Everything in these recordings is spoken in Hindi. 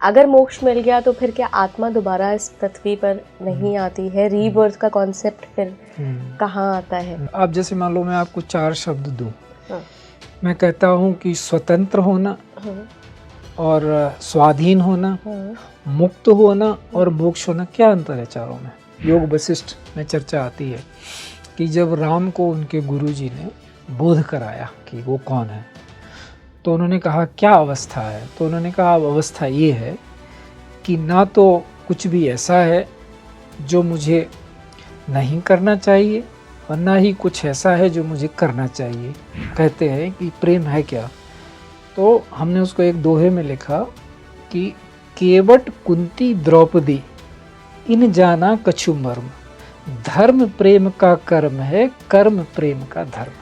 अगर मोक्ष मिल गया तो फिर क्या आत्मा दोबारा इस पृथ्वी पर नहीं आती है? रीबर्थ का कॉन्सेप्ट फिर कहाँ आता है? आप जैसे मान लो मैं आपको 4 शब्द दूं, मैं कहता हूँ कि स्वतंत्र होना और स्वाधीन होना, मुक्त होना और मोक्ष होना, क्या अंतर है चारों में? योग वशिष्ठ में चर्चा आती है कि जब राम को उनके गुरुजी ने बोध कराया कि वो कौन है, तो उन्होंने कहा क्या अवस्था है? तो उन्होंने कहा अब अवस्था ये है कि ना तो कुछ भी ऐसा है जो मुझे नहीं करना चाहिए और ना ही कुछ ऐसा है जो मुझे करना चाहिए। कहते हैं कि प्रेम है क्या? तो हमने उसको एक दोहे में लिखा कि केवट कुंती द्रौपदी इन जाना कछु मर्म, धर्म प्रेम का कर्म है, कर्म प्रेम का धर्म।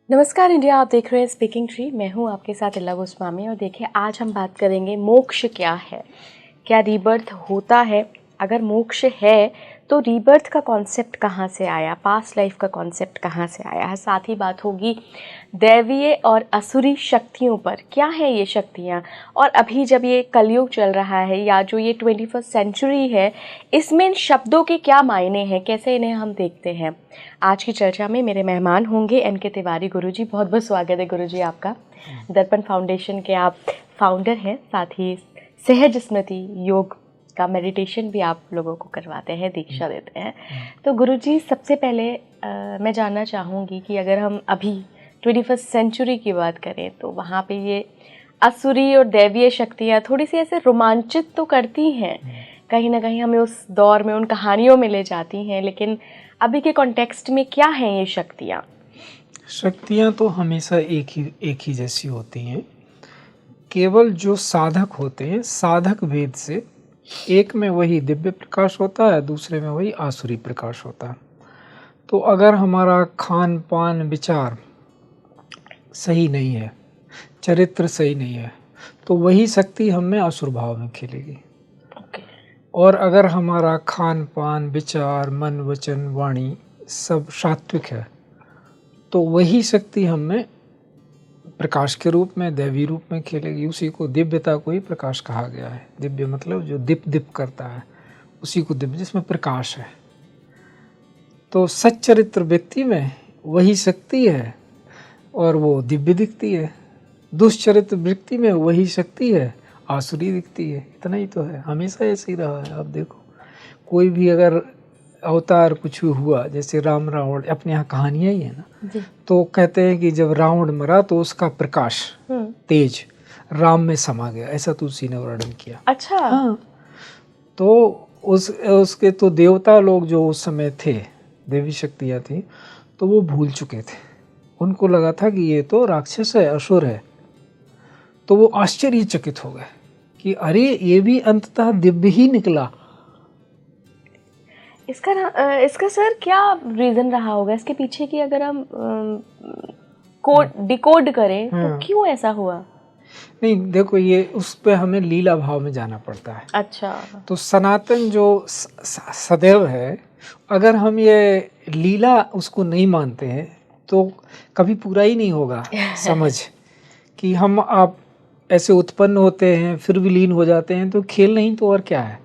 नमस्कार इंडिया, आप देख रहे हैं स्पीकिंग ट्री। मैं हूं आपके साथ इल्ला गोस्वामी और देखिए आज हम बात करेंगे मोक्ष क्या है, क्या रीबर्थ होता है? अगर मोक्ष है तो रीबर्थ का कॉन्सेप्ट कहाँ से आया, पास्ट लाइफ का कॉन्सेप्ट कहाँ से आया है? साथ ही बात होगी दैवीय और असुरी शक्तियों पर, क्या है ये शक्तियाँ, और अभी जब ये कलयुग चल रहा है या जो ये 21वीं सेंचुरी है, इसमें इन शब्दों के क्या मायने हैं, कैसे इन्हें हम देखते हैं। आज की चर्चा में मेरे मेहमान होंगे एन.के. तिवारी गुरुजी। बहुत बहुत स्वागत है गुरुजी आपका। दर्पण फाउंडेशन के आप फाउंडर हैं, साथ ही सहज स्मृति योग का मेडिटेशन भी आप लोगों को करवाते हैं, दीक्षा देते हैं। तो गुरुजी सबसे पहले मैं जानना चाहूँगी कि अगर हम अभी 21वीं सेंचुरी की बात करें तो वहाँ पे ये असुरी और दैवीय शक्तियाँ थोड़ी सी ऐसे रोमांचित तो करती हैं, कहीं ना कहीं हमें उस दौर में उन कहानियों में ले जाती हैं, लेकिन अभी के कॉन्टेक्स्ट में क्या हैं ये शक्तियाँ? शक्तियाँ तो हमेशा एक ही जैसी होती हैं। केवल जो साधक होते हैं, साधक भेद से एक में वही दिव्य प्रकाश होता है, दूसरे में वही आसुरी प्रकाश होता है। तो अगर हमारा खान पान विचार सही नहीं है, चरित्र सही नहीं है, तो वही शक्ति हम में असुर भाव में खेलेगी। और अगर हमारा खान पान विचार मन वचन वाणी सब सात्विक है, तो वही शक्ति हम में प्रकाश के रूप में, दैवी रूप में खेलेगी। उसी को दिव्यता को ही प्रकाश कहा गया है। दिव्य मतलब जो दीप दीप करता है, उसी को दिव्य, जिसमें प्रकाश है। तो सच्चरित्र व्यक्ति में वही शक्ति है और वो दिव्य दिखती है। दुष्चरित्र व्यक्ति में वही शक्ति है, आसुरी दिखती है। इतना ही तो है, हमेशा ऐसे ही रहा है। आप देखो कोई भी अगर अवतार कुछ हुआ, जैसे राम रावण, अपने यहाँ कहानियाँ ही है ना, तो कहते हैं कि जब रावण मरा तो उसका प्रकाश तेज राम में समा गया, ऐसा तुलसी ने वर्णन किया। अच्छा। हाँ, तो उसके तो देवता लोग जो उस समय थे, देवी शक्तियाँ थी, तो वो भूल चुके थे। उनको लगा था कि ये तो राक्षस है, असुर है। तो वो आश्चर्यचकित हो गए कि अरे ये भी अंततः दिव्य ही निकला। इसका सर क्या रीज़न रहा होगा इसके पीछे की, अगर हम डिकोड करें तो क्यों ऐसा हुआ? नहीं देखो, ये उस पे हमें लीला भाव में जाना पड़ता है। अच्छा। तो सनातन जो सदैव है, अगर हम ये लीला उसको नहीं मानते हैं तो कभी पूरा ही नहीं होगा समझ कि हम आप ऐसे उत्पन्न होते हैं फिर विलीन हो जाते हैं, तो खेल नहीं तो और क्या है।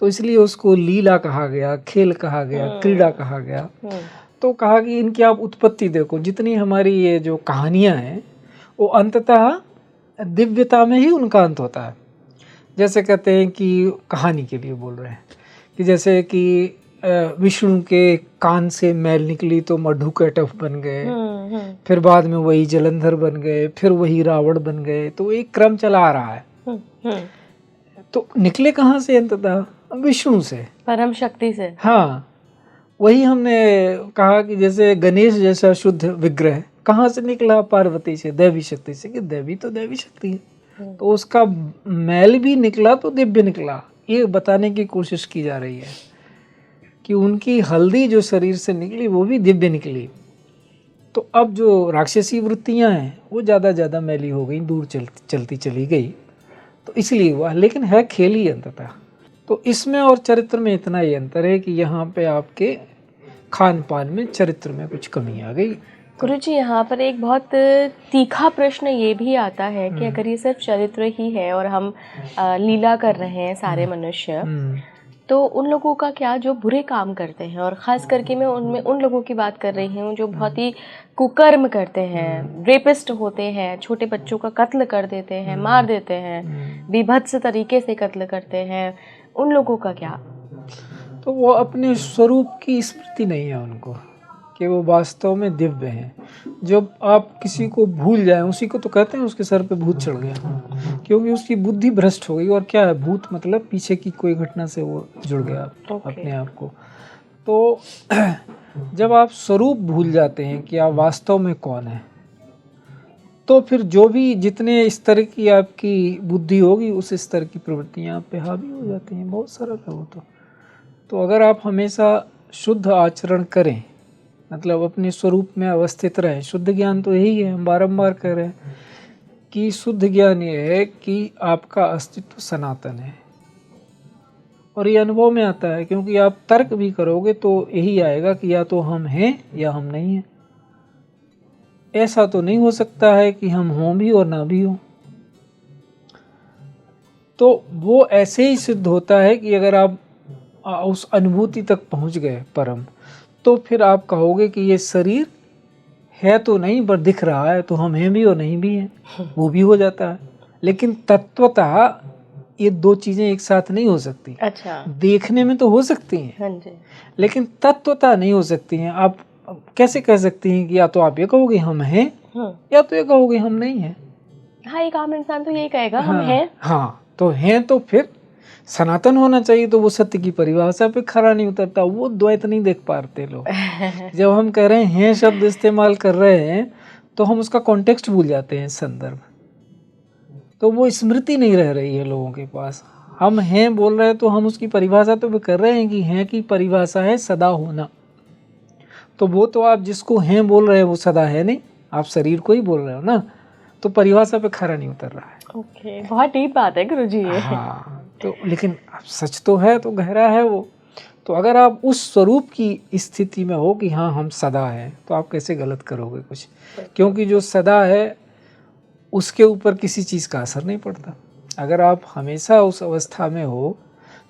तो इसलिए उसको लीला कहा गया, खेल कहा गया, क्रीड़ा कहा गया। तो कहा कि इनकी आप उत्पत्ति देखो, जितनी हमारी ये जो कहानियाँ हैं वो अंततः दिव्यता में ही उनका अंत होता है। जैसे कहते हैं कि कहानी के लिए बोल रहे हैं कि जैसे कि विष्णु के कान से मैल निकली तो मधुकैटभ बन गए, फिर बाद में वही जलंधर बन गए, फिर वही रावण बन गए। तो एक क्रम चला आ रहा है। तो निकले कहाँ से? अंततः विष्णु से, परम शक्ति से। हाँ, वही हमने कहा कि जैसे गणेश जैसा शुद्ध विग्रह कहाँ से निकला? पार्वती से, दैवी शक्ति से, कि देवी तो दैवी शक्ति है। तो उसका मैल भी निकला तो दिव्य निकला। ये बताने की कोशिश की जा रही है कि उनकी हल्दी जो शरीर से निकली वो भी दिव्य निकली। तो अब जो राक्षसी वृत्तियां हैं वो ज़्यादा मैली हो गई, दूर चलती चली गई, तो इसलिए हुआ। लेकिन है खेल ही अंततः। तो इसमें और चरित्र में इतना ही अंतर है कि यहाँ पे आपके खान पान में चरित्र में कुछ कमी आ गई। गुरुजी, यहाँ पर एक बहुत तीखा प्रश्न ये भी आता है कि अगर ये सिर्फ चरित्र ही है और हम लीला कर रहे हैं सारे मनुष्य, तो उन लोगों का क्या जो बुरे काम करते हैं, और ख़ास करके मैं उनमें उन लोगों की बात कर रही हूँ जो बहुत ही कुकर्म करते हैं, रेपिस्ट होते हैं, छोटे बच्चों का कत्ल कर देते हैं, मार देते हैं, बीभत्स तरीके से कत्ल करते हैं, उन लोगों का क्या? तो वो अपने स्वरूप की स्मृति नहीं है उनको कि वो वास्तव में दिव्य हैं। जब आप किसी को भूल जाएं, उसी को तो कहते हैं उसके सर पे भूत चढ़ गया, क्योंकि उसकी बुद्धि भ्रष्ट हो गई। और क्या है भूत? मतलब पीछे की कोई घटना से वो जुड़ गया अपने आप को। तो जब आप स्वरूप भूल जाते हैं कि आप वास्तव में कौन है, तो फिर जो भी जितने स्तर की आपकी बुद्धि होगी उस स्तर की प्रवृत्तियाँ आप पे हावी हो जाती हैं। बहुत सरल है वो तो अगर आप हमेशा शुद्ध आचरण करें, मतलब अपने स्वरूप में अवस्थित रहें, शुद्ध ज्ञान तो यही है, हम बारंबार कह रहे हैं कि शुद्ध ज्ञान ये है कि आपका अस्तित्व सनातन है। और ये अनुभव में आता है, क्योंकि आप तर्क भी करोगे तो यही आएगा कि या तो हम हैं या हम नहीं हैं। ऐसा तो नहीं हो सकता है कि हम हों भी और ना भी हों। तो वो ऐसे ही सिद्ध होता है कि अगर आप उस अनुभूति तक पहुंच गए परम, तो फिर आप कहोगे कि ये शरीर है तो नहीं पर दिख रहा है, तो हम हैं भी और नहीं भी हैं, वो भी हो जाता है। लेकिन तत्वतः ये दो चीजें एक साथ नहीं हो सकती। अच्छा, देखने में तो हो सकती हैं, हाँ जी, लेकिन तत्वतः नहीं हो सकती हैं। आप कैसे कह सकती हैं कि या तो आप ये कहोगे हम हैं या तो ये कहोगे हम नहीं हैं। हाँ, एक आम इंसान तो यही कहेगा हम हैं। हाँ, तो हैं तो फिर सनातन होना चाहिए, तो वो सत्य की परिभाषा पे खरा नहीं उतरता। वो द्वैत नहीं देख पाते लोग। जब हम कह रहे हैं शब्द इस्तेमाल कर रहे हैं तो हम उसका कॉन्टेक्स्ट भूल जाते हैं, संदर्भ। तो वो स्मृति नहीं रह रही है लोगों के पास। हम हैं बोल रहे हैं तो हम उसकी परिभाषा तो भी कर रहे हैं कि हैं की परिभाषा है सदा होना। तो वो तो आप जिसको हैं बोल रहे हैं वो सदा है नहीं, आप शरीर को ही बोल रहे हो ना, तो परिभाषा पे खरा नहीं उतर रहा है। ओके, बहुत डीप बात है गुरुजी ये। हाँ, तो लेकिन सच तो है, तो गहरा है वो। तो अगर आप उस स्वरूप की स्थिति में हो कि हाँ हम सदा हैं, तो आप कैसे गलत करोगे कुछ? क्योंकि जो सदा है उसके ऊपर किसी चीज़ का असर नहीं पड़ता। अगर आप हमेशा उस अवस्था में हो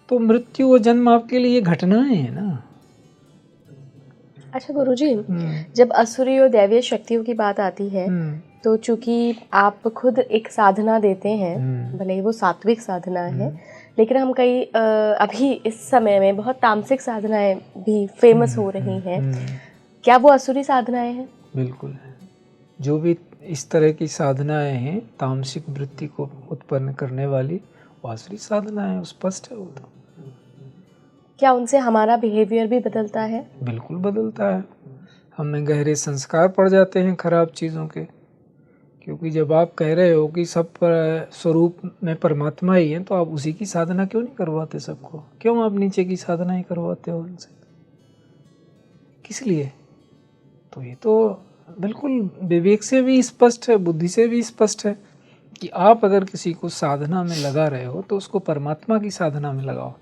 तो मृत्यु और जन्म आपके लिए घटनाएं हैं ना। अच्छा गुरुजी, जब असुरी और दैवीय शक्तियों की बात आती है तो चूंकि आप खुद एक साधना देते हैं, भले ही वो सात्विक साधना है, लेकिन हम कई अभी इस समय में बहुत तामसिक साधनाएं भी फेमस हो रही हैं। क्या वो असुरी साधनाएं हैं? बिल्कुल है। जो भी इस तरह की साधनाएं हैं तामसिक वृत्ति को उत्पन्न करने वाली, वो असुरी साधनाएं हैं, स्पष्ट है वो तो। क्या उनसे हमारा बिहेवियर भी बदलता है? बिल्कुल बदलता है। हमें गहरे संस्कार पड़ जाते हैं खराब चीज़ों के। क्योंकि जब आप कह रहे हो कि सब स्वरूप में परमात्मा ही है, तो आप उसी की साधना क्यों नहीं करवाते सबको? क्यों आप नीचे की साधना ही करवाते हो उनसे? किस लिए? तो ये तो बिल्कुल विवेक से भी स्पष्ट है, बुद्धि से भी स्पष्ट है कि आप अगर किसी को साधना में लगा रहे हो तो उसको परमात्मा की साधना में लगाओ,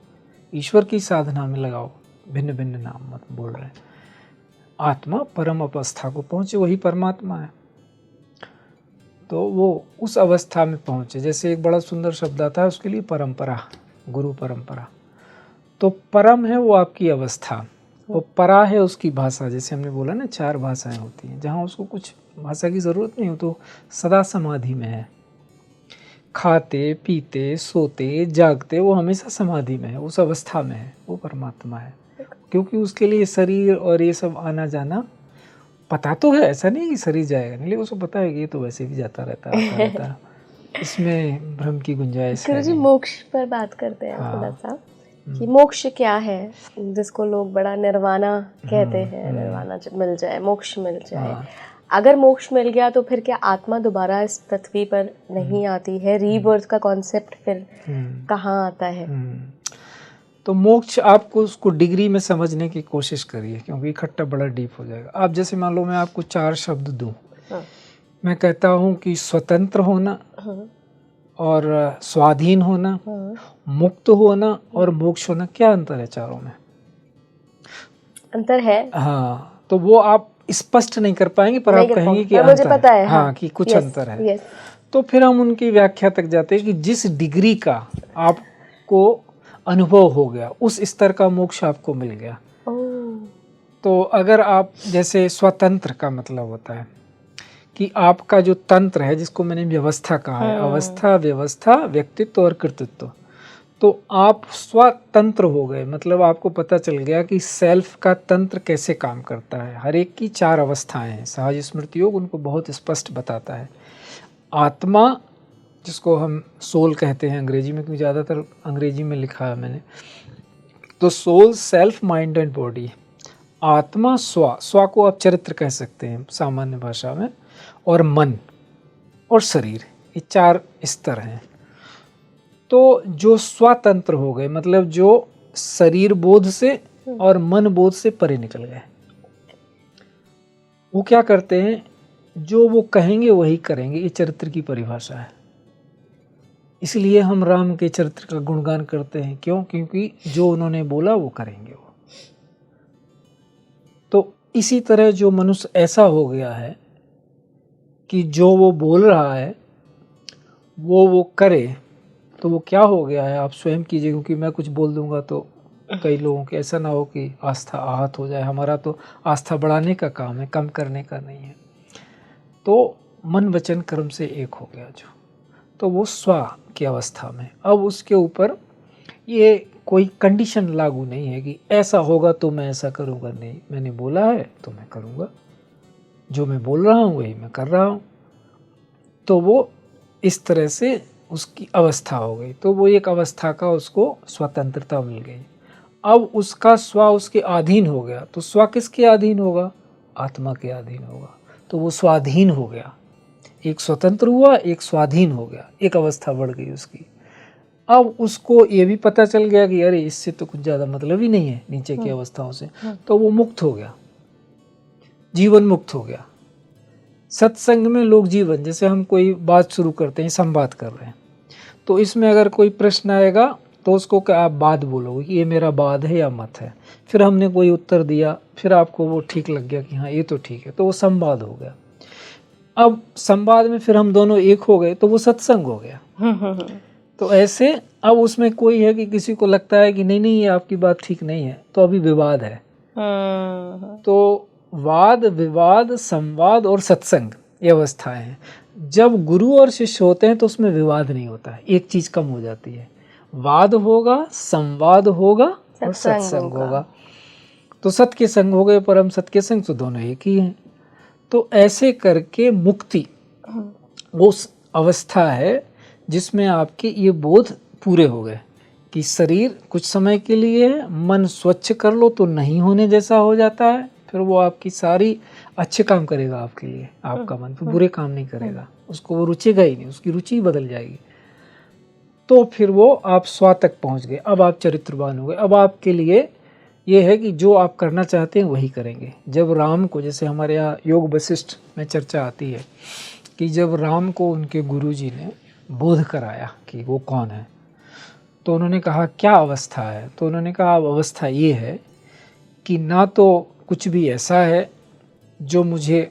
ईश्वर की साधना में लगाओ। भिन्न भिन्न नाम मत बोल रहे हैं। आत्मा परम अवस्था को पहुँचे, वही परमात्मा है। तो वो उस अवस्था में पहुँचे। जैसे एक बड़ा सुंदर शब्द आता है उसके लिए, परंपरा, गुरु परंपरा। तो परम है वो आपकी अवस्था, वो परा है उसकी भाषा। जैसे हमने बोला ना 4 भाषाएं होती हैं, जहाँ उसको कुछ भाषा की ज़रूरत नहीं हो, तो सदा समाधि में है। खाते पीते सोते जागते वो हमेशा समाधि में है, उस अवस्था में है, वो परमात्मा है। क्योंकि उसके लिए शरीर और ये सब आना जाना पता तो है, ऐसा नहीं कि शरीर जाएगा नहीं, लेकिन उसको पता है कि ये तो वैसे भी जाता रहता है, इसमें भ्रम की गुंजाइश है। गुरुजी, मोक्ष पर बात करते हैं थोड़ा सा कि मोक्ष क्या है, जिसको लोग बड़ा निर्वाणा कहते हैं, निर्वाणा मिल जाए, मोक्ष मिल जाए। अगर मोक्ष मिल गया तो फिर क्या आत्मा दोबारा इस पृथ्वी पर नहीं आती है? रीबर्थ का कॉन्सेप्ट फिर कहाँ आता है? तो मोक्ष आपको उसको डिग्री में समझने की कोशिश करिए, क्योंकि इकट्ठा बड़ा डीप हो जाएगा। आप जैसे मान लो मैं आपको 4 शब्द दूं, मैं कहता हूं कि स्वतंत्र होना, और स्वाधीन होना, मुक्त होना और मोक्ष होना, क्या अंतर है चारों में? अंतर है। हाँ, तो वो आप स्पष्ट नहीं कर पाएंगे, पर नहीं आप कर कहेंगे पाऊंगी, कि पर मुझे अंतर पता है, हाँ, हाँ, कि कुछ यस, अंतर है। यस। तो फिर हम उनकी व्याख्या तक जाते हैं कि जिस डिग्री का आपको अनुभव हो गया, उस स्तर का मोक्ष आपको मिल गया। तो अगर आप, जैसे स्वतंत्र का मतलब होता है कि आपका जो तंत्र है, जिसको मैंने व्यवस्था कहा है, अवस्था, व्यवस्था, व्यक्तित्व और कृतित्व, तो आप स्वतंत्र हो गए। मतलब आपको पता चल गया कि सेल्फ का तंत्र कैसे काम करता है। हर एक की 4 अवस्थाएं हैं, सहज स्मृति योग उनको बहुत स्पष्ट बताता है। आत्मा, जिसको हम सोल कहते हैं अंग्रेजी में, क्योंकि ज़्यादातर अंग्रेजी में लिखा है मैंने, तो soul, self, mind and body. आत्मा, स्व को आप चरित्र कह सकते हैं सामान्य भाषा में, और मन और शरीर, ये 4 स्तर हैं। तो जो स्वतंत्र हो गए, मतलब जो शरीर बोध से और मन बोध से परे निकल गए, वो क्या करते हैं, जो वो कहेंगे वही करेंगे। ये चरित्र की परिभाषा है। इसलिए हम राम के चरित्र का गुणगान करते हैं। क्यों? क्योंकि जो उन्होंने बोला वो करेंगे वो। तो इसी तरह जो मनुष्य ऐसा हो गया है कि जो वो बोल रहा है वो करे, तो वो क्या हो गया है, आप स्वयं कीजिए। क्योंकि मैं कुछ बोल दूंगा तो कई लोगों के ऐसा ना हो कि आस्था आहत हो जाए। हमारा तो आस्था बढ़ाने का काम है, कम करने का नहीं है। तो मन वचन कर्म से एक हो गया जो, तो वो स्व की अवस्था में। अब उसके ऊपर ये कोई कंडीशन लागू नहीं है कि ऐसा होगा तो मैं ऐसा करूँगा। नहीं, मैंने बोला है तो मैं करूँगा, जो मैं बोल रहा हूँ वही मैं कर रहा हूँ। तो वो इस तरह से उसकी अवस्था हो गई। तो वो एक अवस्था का उसको स्वतंत्रता मिल गई। अब उसका स्व उसके अधीन हो गया। तो स्व किसके अधीन होगा? आत्मा के अधीन होगा। तो वो स्वाधीन हो गया। एक स्वतंत्र हुआ, एक स्वाधीन हो गया, एक अवस्था बढ़ गई उसकी। अब उसको ये भी पता चल गया कि अरे इससे तो कुछ ज़्यादा मतलब ही नहीं है नीचे की अवस्थाओं से। तो वो मुक्त हो गया, जीवन मुक्त हो गया। सत्संग में लोग जीवन, जैसे हम कोई बात शुरू करते हैं, संवाद कर रहे हैं, तो इसमें अगर कोई प्रश्न आएगा तो उसको क्या आप बात बोलोगे कि ये मेरा बात है या मत है। फिर हमने कोई उत्तर दिया, फिर आपको वो ठीक लग गया कि हाँ ये तो ठीक है, तो वो संवाद हो गया। अब संवाद में फिर हम दोनों एक हो गए, तो वो सत्संग हो गया। तो ऐसे अब उसमें कोई है कि किसी को लगता है कि नहीं नहीं ये आपकी बात ठीक नहीं है, तो अभी विवाद है। तो वाद, विवाद, संवाद और सत्संग ये अवस्थाएं हैं। जब गुरु और शिष्य होते हैं तो उसमें विवाद नहीं होता है, एक चीज कम हो जाती है। वाद होगा, संवाद होगा और सत्संग होगा। तो सत्य के संग हो गए, परम सत्य के संग, तो दोनों एक ही हैं। तो ऐसे करके मुक्ति वो अवस्था है जिसमें आपके ये बोध पूरे हो गए कि शरीर कुछ समय के लिए, मन स्वच्छ कर लो तो नहीं होने जैसा हो जाता है। फिर वो आपकी सारी अच्छे काम करेगा आपके लिए, आपका मन फिर बुरे काम नहीं करेगा, उसको वो रुचेगा ही नहीं, उसकी रुचि ही बदल जाएगी। तो फिर वो आप स्व तक पहुंच गए। अब आप चरित्रवान हो गए। अब आपके लिए ये है कि जो आप करना चाहते हैं वही करेंगे। जब राम को, जैसे हमारे यहाँ योग वशिष्ठ में चर्चा आती है कि जब राम को उनके गुरुजी ने बोध कराया कि वो कौन है, तो उन्होंने कहा क्या अवस्था है? तो उन्होंने कहा अब अवस्था ये है कि ना तो कुछ भी ऐसा है जो मुझे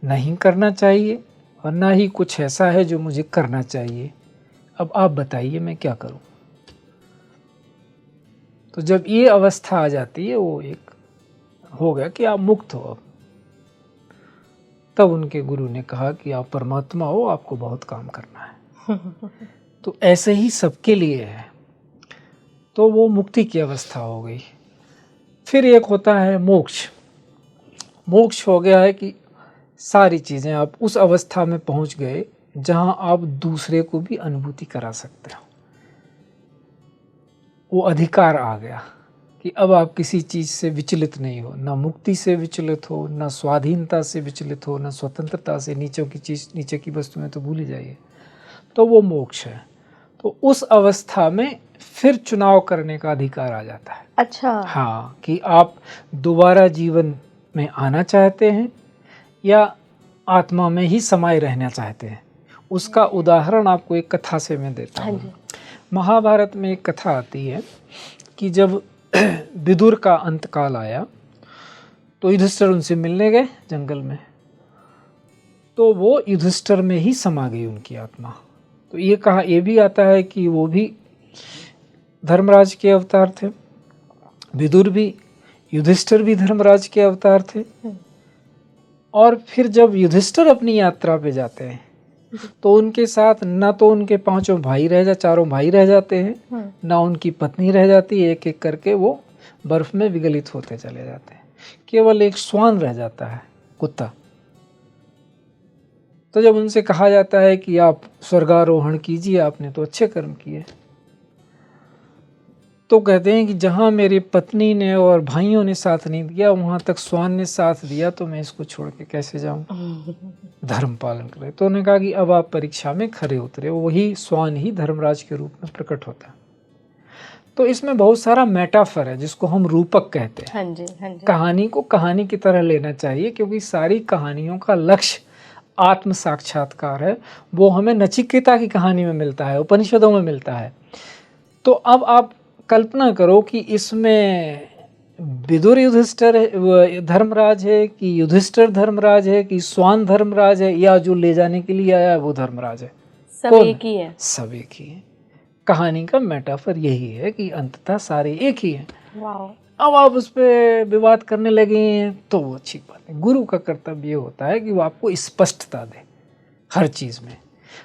नहीं करना चाहिए और ना ही कुछ ऐसा है जो मुझे करना चाहिए। अब आप बताइए मैं क्या करूं? तो जब ये अवस्था आ जाती है, वो एक हो गया कि आप मुक्त हो। अब तब उनके गुरु ने कहा कि आप परमात्मा हो, आपको बहुत काम करना है। तो ऐसे ही सबके लिए है। तो वो मुक्ति की अवस्था हो गई। फिर एक होता है मोक्ष। मोक्ष हो गया है कि सारी चीज़ें आप उस अवस्था में पहुंच गए जहां आप दूसरे को भी अनुभूति करा सकते हो। वो अधिकार आ गया कि अब आप किसी चीज़ से विचलित नहीं हो, ना मुक्ति से विचलित हो, ना स्वाधीनता से विचलित हो, ना स्वतंत्रता से। नीचे की चीज़, नीचे की वस्तुएं तो भूल ही जाइए। तो वो मोक्ष है। तो उस अवस्था में फिर चुनाव करने का अधिकार आ जाता है। अच्छा। हाँ, कि आप दोबारा जीवन में आना चाहते हैं या आत्मा में ही समाये रहना चाहते हैं। उसका उदाहरण आपको एक कथा से मैं देता हाँ हूँ। जी। महाभारत में एक कथा आती है कि जब विदुर का अंतकाल आया तो युधिष्ठिर उनसे मिलने गए जंगल में, तो वो युधिष्ठिर में ही समा गई उनकी आत्मा। तो ये भी आता है कि वो भी धर्मराज के अवतार थे, विदुर भी, युधिष्ठिर भी धर्मराज के अवतार थे। और फिर जब युधिष्ठिर अपनी यात्रा पे जाते हैं तो उनके साथ न तो उनके चारों भाई रह जाते हैं, ना उनकी पत्नी रह जाती है, एक एक करके वो बर्फ में विगलित होते चले जाते हैं। केवल एक श्वान रह जाता है, कुत्ता। तो जब उनसे कहा जाता है कि आप स्वर्गारोहण कीजिए, आपने तो अच्छे कर्म किए, तो कहते हैं कि जहां मेरी पत्नी ने और भाइयों ने साथ नहीं दिया, वहां तक श्वान ने साथ दिया, तो मैं इसको छोड़ के कैसे जाऊं, धर्म पालन करे। तो उन्होंने कहा कि अब आप परीक्षा में खरे उतरे। वही श्वान ही धर्मराज के रूप में प्रकट होता है। तो इसमें बहुत सारा मेटाफर है जिसको हम रूपक कहते हैं। हाँ जी, हाँ जी। कहानी को कहानी की तरह लेना चाहिए, क्योंकि सारी कहानियों का लक्ष्य आत्म साक्षात्कार है। वो हमें नचिकेता की कहानी में मिलता है, उपनिषदों में मिलता है। तो अब आप कल्पना करो कि इसमें विदुर युधिष्ठिर धर्मराज है, कि युधिष्ठिर धर्मराज है, कि श्वान धर्मराज है, या जो ले जाने के लिए आया है वो धर्मराज है। सब एक ही है। सब एक ही है। कहानी का मेटाफर यही है कि अंततः सारे एक ही हैं। अब आप उस पर विवाद करने लगे हैं तो वो अच्छी बात है। गुरु का कर्तव्य ये होता है कि वो आपको स्पष्टता दे हर चीज़ में,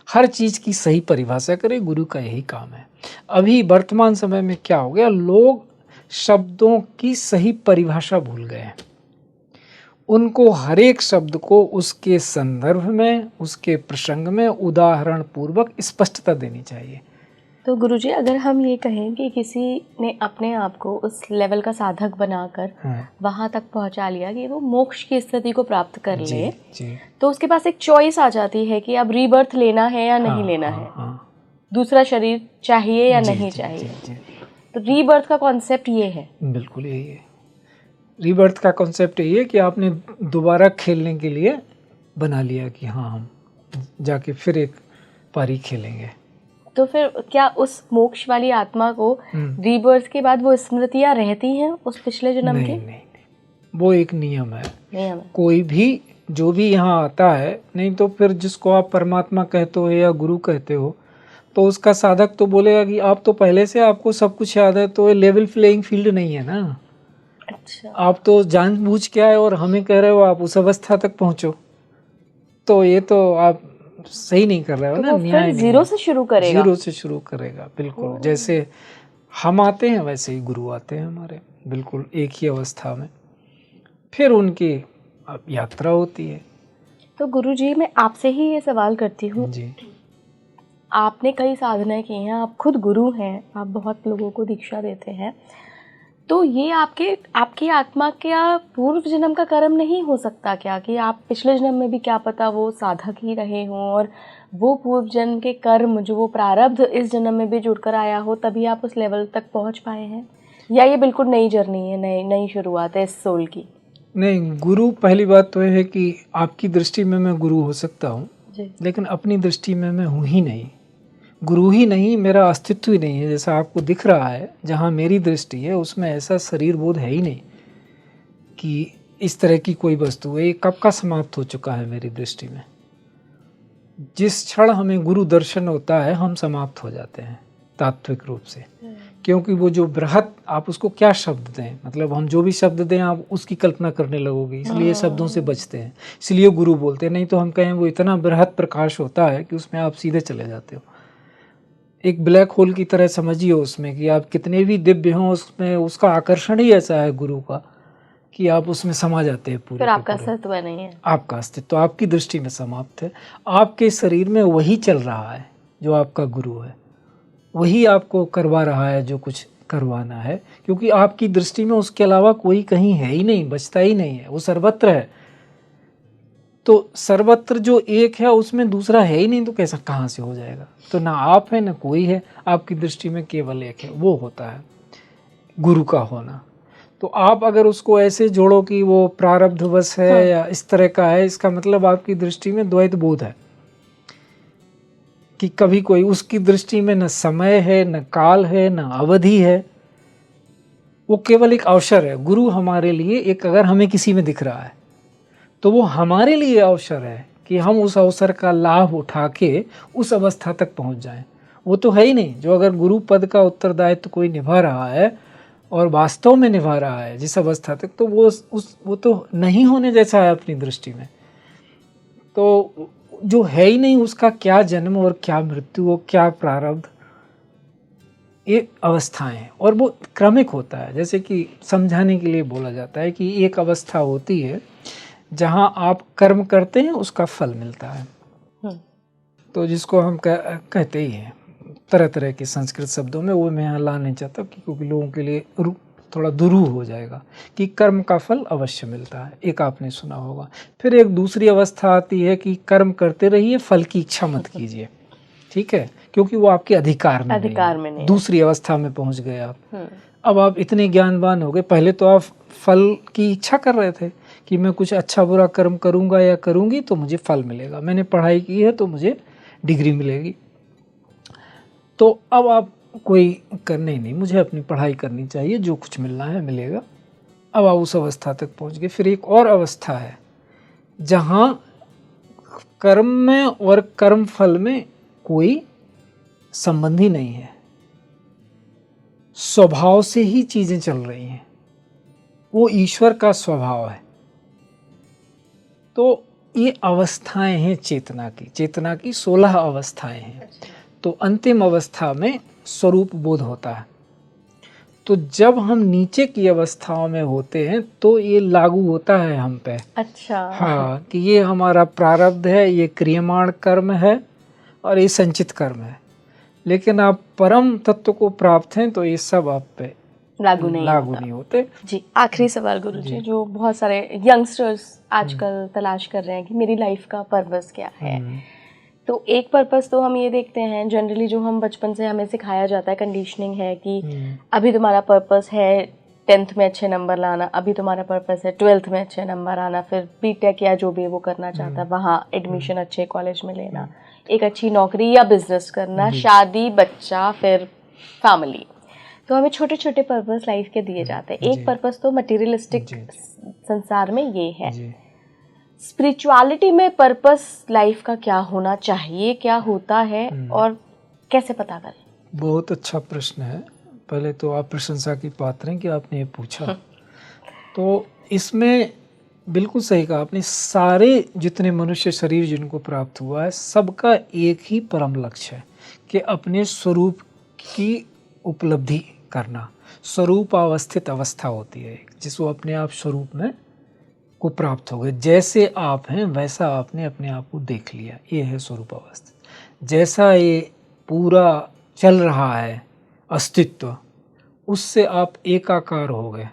हर चीज़ की सही परिभाषा करे। गुरु का यही काम है। अभी वर्तमान समय में क्या हो गया, लोग शब्दों की सही परिभाषा भूल गए हैं। उनको हर एक शब्द को उसके संदर्भ में, उसके प्रसंग में उदाहरण पूर्वक स्पष्टता देनी चाहिए। तो गुरुजी, अगर हम ये कहें कि किसी ने अपने आप को उस लेवल का साधक बनाकर वहां तक पहुंचा लिया कि वो मोक्ष की स्थिति को प्राप्त कर ले, तो उसके पास एक चॉइस आ जाती है कि अब रीबर्थ लेना है या नहीं लेना है, दूसरा शरीर चाहिए या नहीं चाहिए। तो रीबर्थ का कॉन्सेप्ट ये है। बिल्कुल यही है। रीबर्थ का कॉन्सेप्ट ये है कि आपने दोबारा खेलने के लिए बना लिया कि हाँ, हम जाके फिर एक पारी खेलेंगे। तो फिर क्या उस मोक्ष वाली आत्मा को रीबर्थ के बाद वो स्मृतियां रहती हैं उस पिछले जन्म की? नहीं, वो एक नियम है। कोई भी जो भी यहाँ आता है, नहीं तो फिर जिसको आप परमात्मा कहते हो या गुरु कहते हो, तो उसका साधक तो बोलेगा कि आप तो पहले से आपको सब कुछ याद है, तो ये लेवल प्लेइंग फील्ड नहीं है ना। अच्छा। आप तो जानबूझ के आए और हमें कह रहे हो आप उस अवस्था तक पहुंचो, तो ये तो आप सही नहीं कर रहे हो ना। न्याय जीरो से शुरू करेगा। जीरो से शुरू करेगा, बिल्कुल। जैसे हम आते हैं वैसे ही गुरु आते हैं हमारे, बिल्कुल एक ही अवस्था में। फिर उनकी यात्रा होती है। तो गुरुजी, मैं आपसे ही ये सवाल करती हूँ जी। आपने कई साधनाएं की हैं, आप खुद गुरु हैं, आप बहुत लोगों को दीक्षा देते हैं, तो ये आपकी आत्मा क्या पूर्व जन्म का कर्म नहीं हो सकता क्या, कि आप पिछले जन्म में भी क्या पता वो साधक ही रहे हों और वो पूर्व जन्म के कर्म, जो वो प्रारब्ध इस जन्म में भी जुड़कर आया हो, तभी आप उस लेवल तक पहुंच पाए हैं? या ये बिल्कुल नई जर्नी है, नई शुरुआत है इस सोल की? नहीं, गुरु पहली बात तो है कि आपकी दृष्टि में मैं गुरु हो सकता हूँ, लेकिन अपनी दृष्टि में मैं हूँ ही नहीं, गुरु ही नहीं, मेरा अस्तित्व ही नहीं है। जैसा आपको दिख रहा है, जहाँ मेरी दृष्टि है उसमें ऐसा शरीर बोध है ही नहीं कि इस तरह की कोई वस्तु है। ये कब का समाप्त हो चुका है मेरी दृष्टि में। जिस क्षण हमें गुरु दर्शन होता है, हम समाप्त हो जाते हैं तात्विक रूप से। क्योंकि वो जो बृहत, आप उसको क्या शब्द दें, मतलब हम जो भी शब्द दें आप उसकी कल्पना करने लगोगे, इसलिए शब्दों से बचते हैं, इसलिए गुरु बोलते हैं। नहीं तो हम कहें वो इतना बृहत प्रकाश होता है कि उसमें आप सीधे चले जाते हो। एक ब्लैक होल की तरह समझिए उसमें, कि आप कितने भी दिव्य हों, उसमें उसका आकर्षण ही ऐसा है गुरु का कि आप उसमें समा जाते हैं पूरे। फिर आपका अस्तित्व नहीं है, आपका अस्तित्व आपकी दृष्टि में समाप्त है। आपके शरीर में वही चल रहा है जो आपका गुरु है, वही आपको करवा रहा है जो कुछ करवाना है, क्योंकि आपकी दृष्टि में उसके अलावा कोई कहीं है ही नहीं, बचता ही नहीं है, वो सर्वत्र है। तो सर्वत्र जो एक है उसमें दूसरा है ही नहीं, तो कैसा कहाँ से हो जाएगा? तो ना आप है ना कोई है, आपकी दृष्टि में केवल एक है, वो होता है गुरु का होना। तो आप अगर उसको ऐसे जोड़ो कि वो प्रारब्धवश है या इस तरह का है, इसका मतलब आपकी दृष्टि में द्वैत बोध है। कि कभी कोई उसकी दृष्टि में न समय है, न काल है, न अवधि है, वो केवल एक अवसर है। गुरु हमारे लिए एक, अगर हमें किसी में दिख रहा है तो वो हमारे लिए अवसर है कि हम उस अवसर का लाभ उठा के उस अवस्था तक पहुंच जाएं। वो तो है ही नहीं। जो अगर गुरु पद का उत्तरदायित्व कोई निभा रहा है और वास्तव में निभा रहा है जिस अवस्था तक, तो वो तो नहीं होने जैसा है अपनी दृष्टि में। तो जो है ही नहीं उसका क्या जन्म और क्या मृत्यु और क्या प्रारब्ध, ये अवस्थाएं हैं और वो क्रमिक होता है। जैसे कि समझाने के लिए बोला जाता है कि एक अवस्था होती है जहां आप कर्म करते हैं उसका फल मिलता है, तो जिसको हम कहते ही हैं तरह तरह के संस्कृत शब्दों में, वो मैं यहाँ ला नहीं चाहता क्योंकि लोगों के लिए थोड़ा दुरूह हो जाएगा कि कर्म का फल अवश्य मिलता है, एक आपने सुना होगा। फिर एक दूसरी अवस्था आती है कि कर्म करते रहिए, फल की इच्छा मत कीजिए, ठीक है, क्योंकि वो आपके अधिकार में नहीं। दूसरी अवस्था में पहुंच गए आप। अब आप इतने ज्ञानवान हो गए, पहले तो आप फल की इच्छा कर रहे थे कि मैं कुछ अच्छा बुरा कर्म करूंगा या करूंगी तो मुझे फल मिलेगा, मैंने पढ़ाई की है तो मुझे डिग्री मिलेगी। तो अब आप कोई करने नहीं, मुझे अपनी पढ़ाई करनी चाहिए, जो कुछ मिलना है मिलेगा। अब आप उस अवस्था तक पहुंच गए। फिर एक और अवस्था है जहां कर्म में और कर्म फल में कोई संबंध ही नहीं है, स्वभाव से ही चीजें चल रही हैं, वो ईश्वर का स्वभाव है। तो ये अवस्थाएं हैं चेतना की 16 अवस्थाएं हैं। तो अंतिम अवस्था में स्वरूप बोध होता है। तो जब हम नीचे की अवस्थाओं में होते हैं तो ये लागू होता है हम पे। अच्छा। हाँ, कि ये हमारा प्रारब्ध है, ये क्रियमाण कर्म है और ये संचित कर्म है। लेकिन आप परम तत्व को प्राप्त हैं तो ये सब आप पे लागू नहीं होते। जी, आखिरी सवाल गुरुजी, जो बहुत सारे यंगस्टर्स आजकल तलाश कर रहे हैं कि मेरी लाइफ का पर्पस क्या है। तो एक पर्पस तो हम ये देखते हैं जनरली, जो हम बचपन से हमें सिखाया जाता है, कंडीशनिंग है कि अभी तुम्हारा पर्पस है 10th में अच्छे नंबर लाना, अभी तुम्हारा पर्पस है 12th में अच्छे नंबर आना, फिर बीटेक या जो भी वो करना चाहता है वहाँ एडमिशन अच्छे कॉलेज में लेना, एक अच्छी नौकरी या बिजनेस करना, शादी, बच्चा, फिर फैमिली। तो हमें छोटे छोटे पर्पस लाइफ के दिए जाते हैं। एक पर्पस तो मटेरियलिस्टिक संसार में ये है। स्पिरिचुअलिटी में पर्पस लाइफ का क्या होना चाहिए, क्या होता है और कैसे पता करें? बहुत अच्छा प्रश्न है। पहले तो आप प्रशंसा की पात्र हैं कि आपने ये पूछा। तो इसमें बिल्कुल सही कहा आपने। सारे जितने मनुष्य शरीर जिनको प्राप्त हुआ है, सबका एक ही परम लक्ष्य है कि अपने स्वरूप की उपलब्धि करना। स्वरूप अवस्थित अवस्था होती है जिसको अपने आप स्वरूप में को प्राप्त हो गए। जैसे आप हैं वैसा आपने अपने आप को देख लिया, ये है स्वरूप अवस्थित। जैसा ये पूरा चल रहा है अस्तित्व, उससे आप एकाकार हो गए,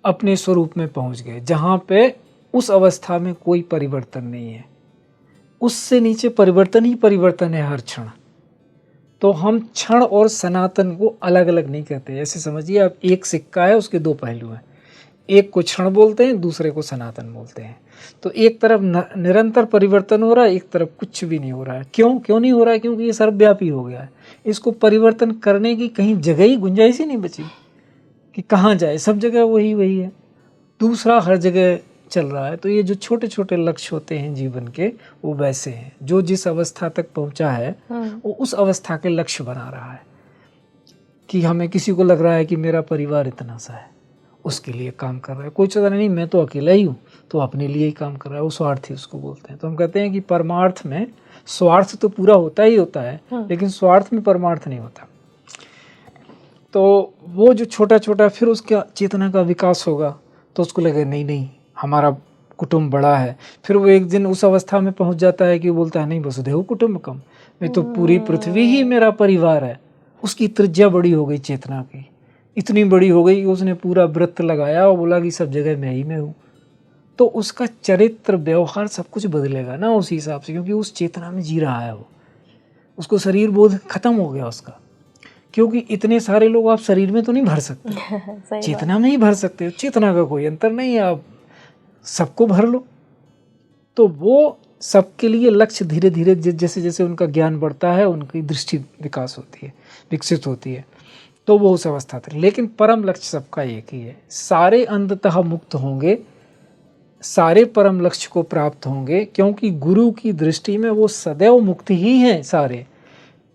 अपने स्वरूप में पहुंच गए, जहाँ पे उस अवस्था में कोई परिवर्तन नहीं है। उससे नीचे परिवर्तन ही परिवर्तन है हर क्षण। तो हम क्षण और सनातन को अलग अलग नहीं कहते। ऐसे समझिए आप, एक सिक्का है, उसके दो पहलू हैं। एक को क्षण बोलते हैं, दूसरे को सनातन बोलते हैं। तो एक तरफ निरंतर परिवर्तन हो रहा है, एक तरफ कुछ भी नहीं हो रहा है। क्यों नहीं हो रहा है? क्योंकि ये सर्वव्यापी हो गया है। इसको परिवर्तन करने की कहीं जगह ही गुंजाइश ही नहीं बची कि कहाँ जाए, सब जगह वही है। दूसरा हर जगह चल रहा है। तो ये जो छोटे छोटे लक्ष्य होते हैं जीवन के, वो वैसे हैं। जो जिस अवस्था तक पहुंचा है वो उस अवस्था के लक्ष्य बना रहा है। कि हमें किसी को लग रहा है कि मेरा परिवार इतना सा है, उसके लिए काम कर रहा है। कोई चाहता नहीं मैं तो अकेला ही हूँ, तो अपने लिए ही काम कर रहा है, वो स्वार्थी उसको बोलते हैं। तो हम कहते हैं कि परमार्थ में स्वार्थ तो पूरा होता ही होता है, लेकिन स्वार्थ में परमार्थ नहीं होता। तो वो जो छोटा छोटा फिर उसका चेतना का विकास होगा, तो उसको लगे नहीं हमारा कुटुंब बड़ा है। फिर वो एक दिन उस अवस्था में पहुंच जाता है कि वो बोलता है नहीं वसुधैव कुटुंबकम, मैं तो पूरी पृथ्वी ही मेरा परिवार है। उसकी त्रिज्या बड़ी हो गई चेतना की, इतनी बड़ी हो गई कि उसने पूरा व्रत लगाया और बोला कि सब जगह मैं ही में हूँ। तो उसका चरित्र व्यवहार सब कुछ बदलेगा ना उस हिसाब से, क्योंकि उस चेतना में जी रहा है वो। उसको शरीर बोध खत्म हो गया उसका, क्योंकि इतने सारे लोग आप शरीर में तो नहीं भर सकते चेतना में ही भर सकते हो। चेतना का कोई अंतर नहीं है, आप सबको भर लो। तो वो सबके लिए लक्ष्य धीरे धीरे जैसे जैसे उनका ज्ञान बढ़ता है उनकी दृष्टि विकसित होती है, तो वो उस अवस्था तक। लेकिन परम लक्ष्य सबका एक ही है, सारे अंततः मुक्त होंगे, सारे परम लक्ष्य को प्राप्त होंगे, क्योंकि गुरु की दृष्टि में वो सदैव मुक्त ही हैं सारे।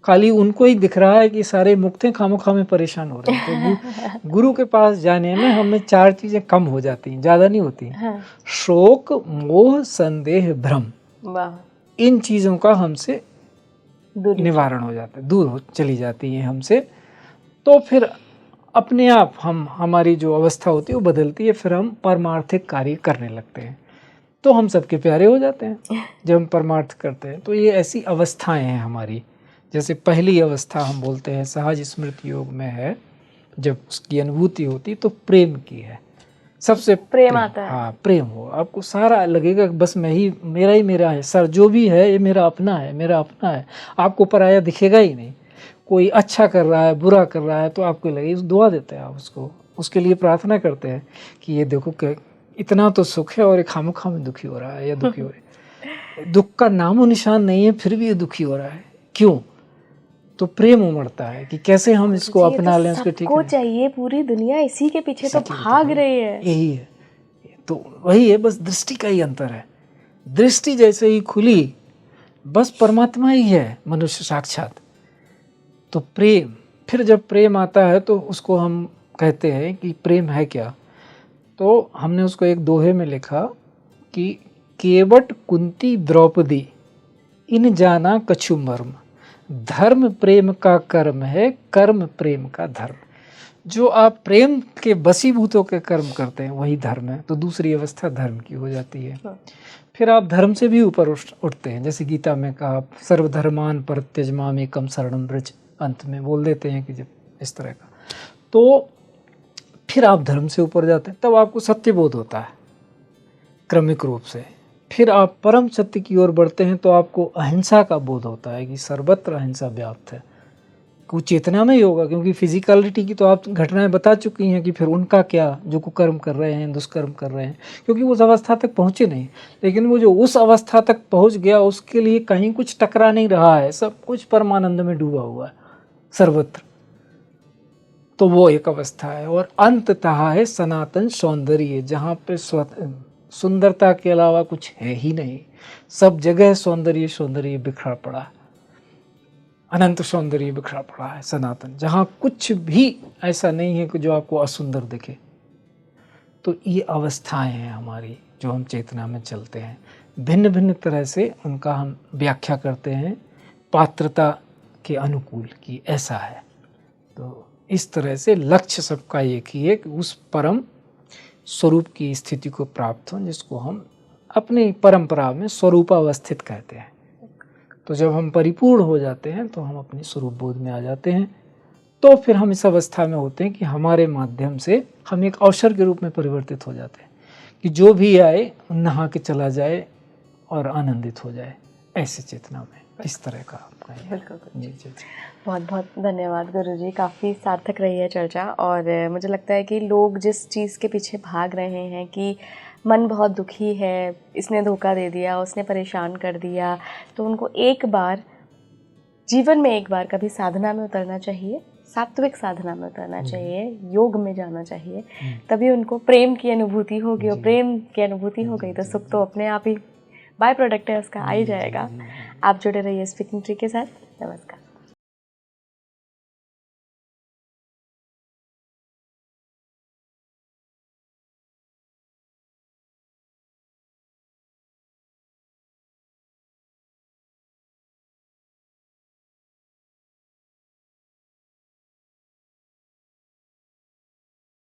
खाली उनको ही दिख रहा है कि सारे मुक्त हैं, खामोखा में परेशान हो रहे हैं। तो गुरु के पास जाने में हमें 4 चीजें कम हो जाती हैं, ज्यादा नहीं होती। हाँ। शोक, मोह, संदेह, भ्रम, इन चीजों का हमसे निवारण हो जाता है, दूर चली जाती है हमसे। तो फिर अपने आप हमारी जो अवस्था होती है वो बदलती है, फिर हम परमार्थिक कार्य करने लगते हैं, तो हम सबके प्यारे हो जाते हैं जब हम परमार्थ करते हैं। तो ये ऐसी अवस्थाएं हैं हमारी। जैसे पहली अवस्था हम बोलते हैं सहज स्मृति योग में है, जब उसकी अनुभूति होती तो प्रेम की है, सबसे प्रेम आता है। हाँ, प्रेम हो, आपको सारा लगेगा बस मेरा ही मेरा है, सर जो भी है ये मेरा अपना है, मेरा अपना है, आपको पराया दिखेगा ही नहीं। कोई अच्छा कर रहा है, बुरा कर रहा है, तो आपको लगेगा, दुआ देते हैं आप उसको, उसके लिए प्रार्थना करते हैं कि ये देखो कि इतना तो सुख है और ये खामोखा में दुखी हो रहा है या दुखी हो रहा है। दुख का नामो निशान नहीं है, फिर भी ये दुखी हो रहा है, क्यों? तो प्रेम उमड़ता है कि कैसे हम इसको अपना लें, उसके ठीक है। चाहिए, पूरी दुनिया इसी के पीछे तो भाग रही है, यही है। तो वही है, बस दृष्टि का ही अंतर है। दृष्टि जैसे ही खुली, बस परमात्मा ही है मनुष्य साक्षात। तो प्रेम, फिर जब प्रेम आता है तो उसको हम कहते हैं कि प्रेम है क्या। तो हमने उसको एक दोहे में लिखा कि केवट कुंती द्रौपदी इन जाना कछु मर्म, धर्म प्रेम का कर्म है, कर्म प्रेम का धर्म। जो आप प्रेम के बसीभूत होकर कर्म करते हैं वही धर्म है, तो दूसरी अवस्था धर्म की हो जाती है। फिर आप धर्म से भी ऊपर उठते हैं, जैसे गीता में कहा सर्वधर्मान परित्यज्य एकम शरणम व्रज, अंत में बोल देते हैं कि जब इस तरह का, तो फिर आप धर्म से ऊपर जाते हैं, तब आपको सत्यबोध होता है क्रमिक रूप से। फिर आप परम सत्य की ओर बढ़ते हैं तो आपको अहिंसा का बोध होता है कि सर्वत्र अहिंसा व्याप्त है। कुछ चेतना में ही होगा, क्योंकि फिजिकलिटी की तो आप घटनाएं बता चुकी हैं कि फिर उनका क्या, जो कुकर्म कर रहे हैं, दुष्कर्म कर रहे हैं, क्योंकि उस अवस्था तक पहुँचे नहीं। लेकिन वो जो उस अवस्था तक पहुँच गया, उसके लिए कहीं कुछ टकरा नहीं रहा है, सब कुछ परमानंद में डूबा हुआ है सर्वत्र। तो वो एक अवस्था है। और अंततः है सनातन सौंदर्य, जहाँ पे सुंदरता के अलावा कुछ है ही नहीं, सब जगह सौंदर्य सौंदर्य बिखरा पड़ा, अनंत सौंदर्य बिखरा पड़ा है सनातन, जहाँ कुछ भी ऐसा नहीं है कि जो आपको असुंदर दिखे। तो ये अवस्थाएं हैं हमारी, जो हम चेतना में चलते हैं। भिन्न भिन्न तरह से उनका हम व्याख्या करते हैं पात्रता के अनुकूल कि ऐसा है। तो इस तरह से लक्ष्य सबका एक ही है कि उस परम स्वरूप की स्थिति को प्राप्त हो, जिसको हम अपनी परंपरा में स्वरूपावस्थित कहते हैं। तो जब हम परिपूर्ण हो जाते हैं तो हम अपने स्वरूप बोध में आ जाते हैं। तो फिर हम इस अवस्था में होते हैं कि हमारे माध्यम से हम एक अवसर के रूप में परिवर्तित हो जाते हैं कि जो भी आए नहा के चला जाए और आनंदित हो जाए, ऐसे चेतना में। इस तरह का आपका बिल्कुल जी। बहुत बहुत धन्यवाद गुरुजी, काफ़ी सार्थक रही है चर्चा। और मुझे लगता है कि लोग जिस चीज़ के पीछे भाग रहे हैं कि मन बहुत दुखी है, इसने धोखा दे दिया, उसने परेशान कर दिया, तो उनको एक बार जीवन में एक बार कभी साधना में उतरना चाहिए, सात्विक साधना में उतरना चाहिए, योग में जाना चाहिए, तभी उनको प्रेम की अनुभूति होगी। और प्रेम की अनुभूति हो गई तो सुख तो अपने आप ही बाय प्रोडक्ट है उसका आ ही जाएगा। आप जुड़े रहिए स्पीकिंग ट्री के साथ। नमस्कार।